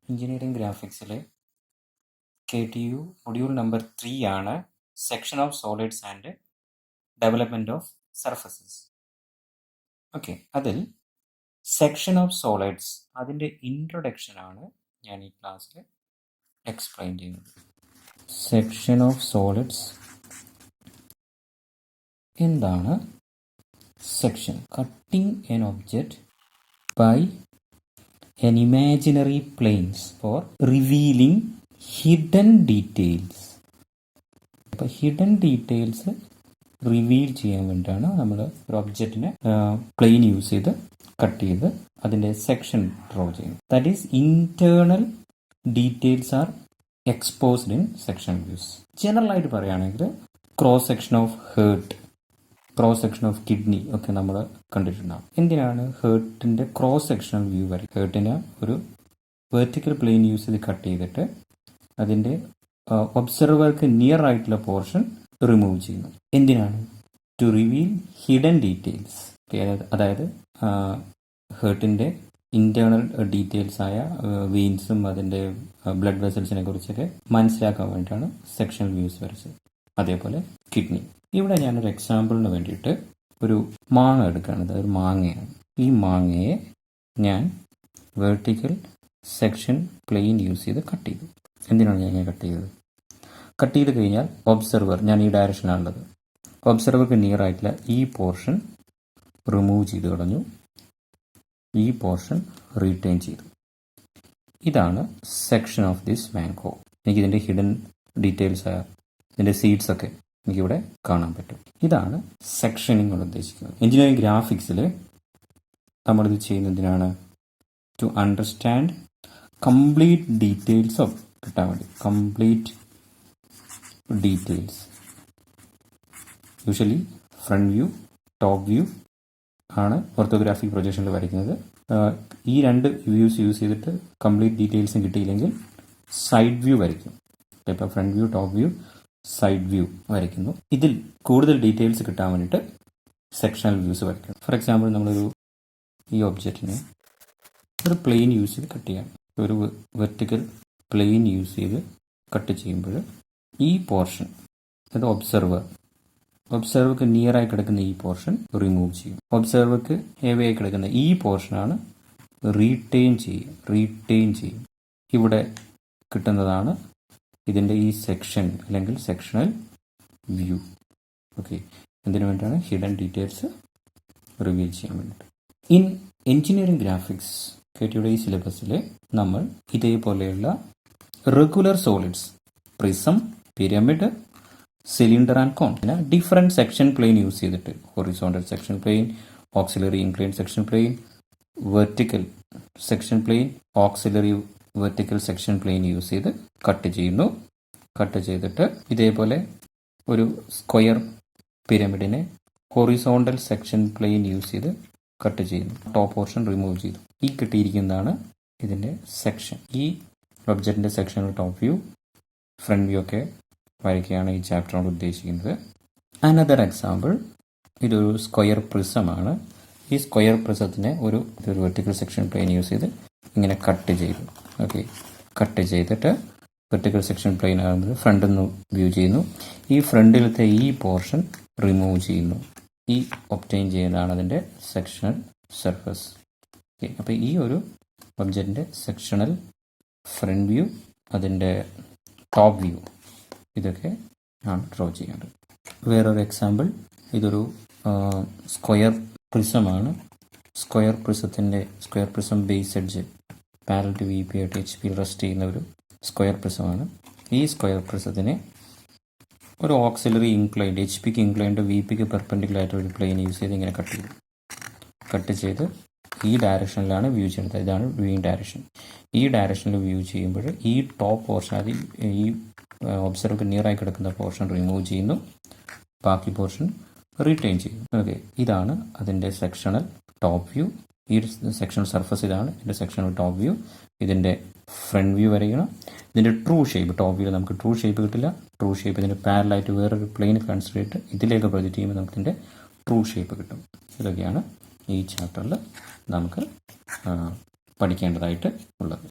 Engineering ഗ്രാഫിക്സിലെ KTU module number 3 ആണ് section of solids and development of surfaces. Okay, അതിൽ section of solids അതിൻ്റെ ഇൻട്രൊഡക്ഷനാണ് ഞാൻ ഈ ക്ലാസ്സിൽ എക്സ്പ്ലെയിൻ ചെയ്യുന്നത്. സെക്ഷൻ ഓഫ് സോളിഡ്സ് എന്താണ്? Section cutting an object by an imaginary planes for revealing hidden details. അപ്പോൾ ഹിഡൻ ഡീറ്റെയിൽസ് റിവീൽ ചെയ്യാൻ വേണ്ടിയിട്ടാണ് നമ്മൾ ഒരു ഒബ്ജക്റ്റിനെ പ്ലെയിൻ യൂസ് ചെയ്ത് കട്ട് ചെയ്ത് അതിൻ്റെ സെക്ഷൻ ഡ്രോ ചെയ്യുന്നത്. That is internal details are exposed in section views. General ആയിട്ട് പറയുകയാണെങ്കിൽ cross section of heart, cross section of kidney ഒക്കെ നമ്മൾ കണ്ടിട്ടുണ്ടാകും. എന്തിനാണ് ഹേർട്ടിൻ്റെ ക്രോസ് സെക്ഷണൽ വ്യൂ വരും? ഹേർട്ടിനെ ഒരു വെർട്ടിക്കൽ പ്ലെയിൻ യൂസ് ചെയ്ത് കട്ട് ചെയ്തിട്ട് അതിൻ്റെ ഒബ്സർവർക്ക് നിയർ ആയിട്ടുള്ള പോർഷൻ റിമൂവ് ചെയ്യുന്നു. എന്തിനാണ്? To reveal hidden details. അതായത് ഹേർട്ടിൻ്റെ ഇന്റേണൽ ഡീറ്റെയിൽസ് ആയ വെയിൻസും അതിൻ്റെ ബ്ലഡ് വെസൽസിനെ കുറിച്ചൊക്കെ മനസ്സിലാക്കാൻ വേണ്ടിയിട്ടാണ് സെക്ഷണൽ വ്യൂസ് വരച്ചത്. അതേപോലെ കിഡ്നി. ഇവിടെ ഞാനൊരു എക്സാമ്പിളിന് വേണ്ടിയിട്ട് ഒരു മാങ്ങ എടുക്കുകയാണ്. അതൊരു മാങ്ങയാണ്. ഈ മാങ്ങയെ ഞാൻ വെർട്ടിക്കൽ സെക്ഷൻ പ്ലെയിൻ യൂസ് ചെയ്ത് കട്ട് ചെയ്തു. എന്തിനാണ് ഞാൻ കട്ട് ചെയ്തത്? കട്ട് ചെയ്ത് കഴിഞ്ഞാൽ ഒബ്സർവർ, ഞാൻ ഈ ഡയറക്ഷനാണുള്ളത്, ഒബ്സർവർക്ക് നിയർ ആയിട്ടുള്ള ഈ പോർഷൻ റിമൂവ് ചെയ്ത് കളഞ്ഞു, ഈ പോർഷൻ റീറ്റെയിൻ ചെയ്തു. ഇതാണ് സെക്ഷൻ ഓഫ് ദിസ് മാംഗോ. എനിക്കിതിൻ്റെ ഹിഡൻ ഡീറ്റെയിൽസ്, ഇതിൻ്റെ സീഡ്സ് ഒക്കെ എനിക്കിവിടെ കാണാൻ പറ്റും. ഇതാണ് സെക്ഷനിങ് കൊണ്ട് ഉദ്ദേശിക്കുന്നത്. എഞ്ചിനീയറിംഗ് ഗ്രാഫിക്സിൽ നമ്മളിത് ചെയ്യുന്നതിനാണ് to understand complete details of കിട്ടാൻ വേണ്ടി. Complete details usually front view, top view ആണ് ഓർത്തോഗ്രാഫിക് പ്രൊജക്ഷനിൽ വരയ്ക്കുന്നത്. ഈ രണ്ട് വ്യൂസ് യൂസ് ചെയ്തിട്ട് കംപ്ലീറ്റ് ഡീറ്റെയിൽസും കിട്ടിയില്ലെങ്കിൽ സൈഡ് വ്യൂ വരയ്ക്കും. ഇപ്പോൾ front view, top view, side view വരയ്ക്കുന്നു. ഇതിൽ കൂടുതൽ ഡീറ്റെയിൽസ് കിട്ടാൻ വേണ്ടിയിട്ട് സെക്ഷണൽ വ്യൂസ് വരയ്ക്കണം. ഫോർ എക്സാമ്പിൾ, നമ്മളൊരു ഈ ഒബ്ജക്റ്റിനെ ഒരു പ്ലെയിൻ യൂസ് ചെയ്ത് കട്ട് ചെയ്യാം. ഒരു വെർട്ടിക്കൽ പ്ലെയിൻ യൂസ് ചെയ്ത് കട്ട് ചെയ്യുമ്പോൾ ഈ പോർഷൻ, അത് ഒബ്സർവർക്ക് നിയറായി കിടക്കുന്ന ഈ പോർഷൻ റിമൂവ് ചെയ്യും. ഒബ്സർവർക്ക് ഹെവി ആയി കിടക്കുന്ന ഈ പോർഷനാണ് റീറ്റെയിൻ ചെയ്യും. ഇവിടെ കിട്ടുന്നതാണ് ഇതിൻ്റെ ഈ സെക്ഷൻ അല്ലെങ്കിൽ സെക്ഷണൽ വ്യൂ. ഓക്കെ, എന്തിനു വേണ്ടിയാണ്? ഹിഡൻ ഡീറ്റെയിൽസ് റിവീൽ ചെയ്യാൻ വേണ്ടിയിട്ട്. ഇൻ എഞ്ചിനീയറിംഗ് ഗ്രാഫിക്സ് KTUയുടെ ഈ സിലബസിൽ നമ്മൾ ഇതേപോലെയുള്ള regular solids, prism, pyramid, cylinder and cone, പിന്നെ ഡിഫറെൻറ്റ് സെക്ഷൻ പ്ലെയിൻ യൂസ് ചെയ്തിട്ട് horizontal section plane, auxiliary incline section plane, vertical section plane, auxiliary vertical section plane use ചെയ്ത് cut ചെയ്യുന്നു. കട്ട് ചെയ്തിട്ട് ഇതേപോലെ ഒരു സ്ക്വയർ പിരമിഡിനെ ഹൊറിസോണ്ടൽ സെക്ഷൻ പ്ലെയിൻ യൂസ് ചെയ്ത് cut ചെയ്യുന്നു. ടോപ്പ് പോർഷൻ റിമൂവ് ചെയ്തു. ഈ കിട്ടിയിരിക്കുന്നതാണ് ഇതിൻ്റെ സെക്ഷൻ. ഈ ഒബ്ജക്റ്റിൻ്റെ sectional top view, front view ഒക്കെ വരയ്ക്കുകയാണ് ഈ ചാപ്റ്ററോട് ഉദ്ദേശിക്കുന്നത്. അനദർ എക്സാമ്പിൾ, ഇതൊരു സ്ക്വയർ പ്രിസമാണ്. ഈ സ്ക്വയർ പ്രിസത്തിനെ ഒരു വെർട്ടിക്കൽ സെക്ഷൻ പ്ലെയിൻ യൂസ് ചെയ്ത് ഇങ്ങനെ കട്ട് ചെയ്തു. ഓക്കെ, കട്ട് ചെയ്തിട്ട് വെർട്ടിക്കൽ സെക്ഷൻ പ്ലെയിൻ ആകുമ്പോൾ ഫ്രണ്ടിൽ നിന്ന് വ്യൂ ചെയ്യുന്നു. ഈ ഫ്രണ്ടിലത്തെ ഈ പോർഷൻ റിമൂവ് ചെയ്യുന്നു. ഈ ഒബ്റ്റെയിൻ ചെയ്യുന്നതാണ് അതിൻ്റെ സെക്ഷണൽ സർഫസ്. ഓക്കെ, അപ്പോൾ ഈ ഒരു ഒബ്ജക്റ്റിൻ്റെ സെക്ഷണൽ ഫ്രണ്ട് വ്യൂ, അതിൻ്റെ ടോപ്പ് വ്യൂ, ഇതൊക്കെ ആണ് ഡ്രോ ചെയ്യേണ്ടത്. വേറൊരു എക്സാമ്പിൾ, ഇതൊരു സ്ക്വയർ പ്രിസമാണ്. Square prism base edge parallel to VP ആയിട്ട് HP റെസ്റ്റ് ചെയ്യുന്ന ഒരു സ്ക്വയർ പ്രിസമാണ്. ഈ സ്ക്വയർ പ്രിസത്തിനെ ഒരു ഓക്സിലറി ഇൻക്ലൈൻഡ്, HPക്ക് ഇൻക്ലൈൻഡ് VPക്ക് പെർപെൻഡിക്കുലർ ആയിട്ട് ഒരു പ്ലെയിൻ യൂസ് ചെയ്ത് ഇങ്ങനെ കട്ട് ചെയ്ത് ഈ ഡയറക്ഷനിലാണ് വ്യൂ ചെയ്യുന്നത്. ഇതാണ് വ്യൂയിങ് ഡയറക്ഷൻ. ഈ ഡയറക്ഷനിൽ വ്യൂ ചെയ്യുമ്പോൾ ഈ ടോപ്പ് പോർഷൻ, അത് ഈ ഒബ്സർവർക്ക് നിയറായി കിടക്കുന്ന പോർഷൻ റിമൂവ് ചെയ്യുന്നു, ബാക്കി പോർഷൻ റീറ്റെയിൻ ചെയ്യുന്നു. ഓക്കെ, ഇതാണ് അതിൻ്റെ സെക്ഷണൽ ടോപ്പ് വ്യൂ. ഈ സെക്ഷണൽ സർഫസ് ഇതാണ് ഇതിൻ്റെ സെക്ഷണൽ ടോപ്പ് വ്യൂ. ഇതിൻ്റെ ഫ്രണ്ട് വ്യൂ വരയ്ക്കണം. ഇതിൻ്റെ ട്രൂ ഷേപ്പ്, ടോപ്പ് വ്യൂ നമുക്ക് ട്രൂ ഷേപ്പ് കിട്ടില്ല. ട്രൂ ഷേപ്പ് ഇതിൻ്റെ പാരലായിട്ട് വേറൊരു പ്ലെയിൻ കൺസിഡർ ചെയ്തിട്ട് ഇതിലേക്ക് പ്രൊജക്റ്റ് ചെയ്യുമ്പോൾ നമുക്ക് ഇതിൻ്റെ ട്രൂ ഷേപ്പ് കിട്ടും. ഇതൊക്കെയാണ് ഈ ചാപ്റ്ററിൽ നമുക്ക് പഠിക്കേണ്ടതായിട്ട് ഉള്ളത്.